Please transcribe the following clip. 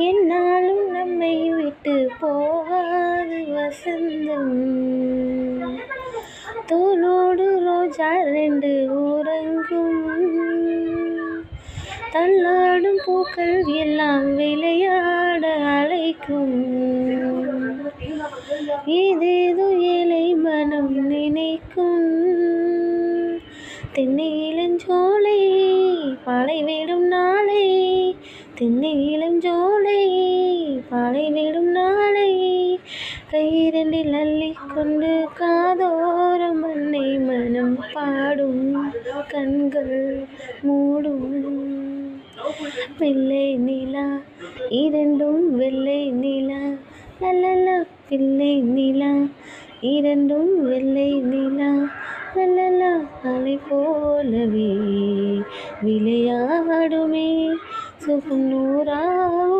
என்னாலும் நம்மை விட்டு போகாது வசந்தம். தோளோடு ரோஜா 2 உறங்கும். தள்ளாடும் பூக்கள் எல்லாம் விளையாட அழைக்கும். ஏதேதோ ஏழை மனம் நினைக்கும். தென்னை இளஞ்சோலை பாலை விடும் நாளை. தென்னை இளஞ்சோலை பாலை விடும் நாளை. கையிரண்டில் அள்ளிக்கொண்டு காதோரம் அன்னை மனம் பாடும். கண்கள் மூடும். வெள்ளை நிலா 2 வெள்ளை நிலா லலலா. வெள்ளை நிலா 2 வெள்ளை நிலா லலலா. அலை போலவே விளையாடுமே சுகம் நூறாகும்.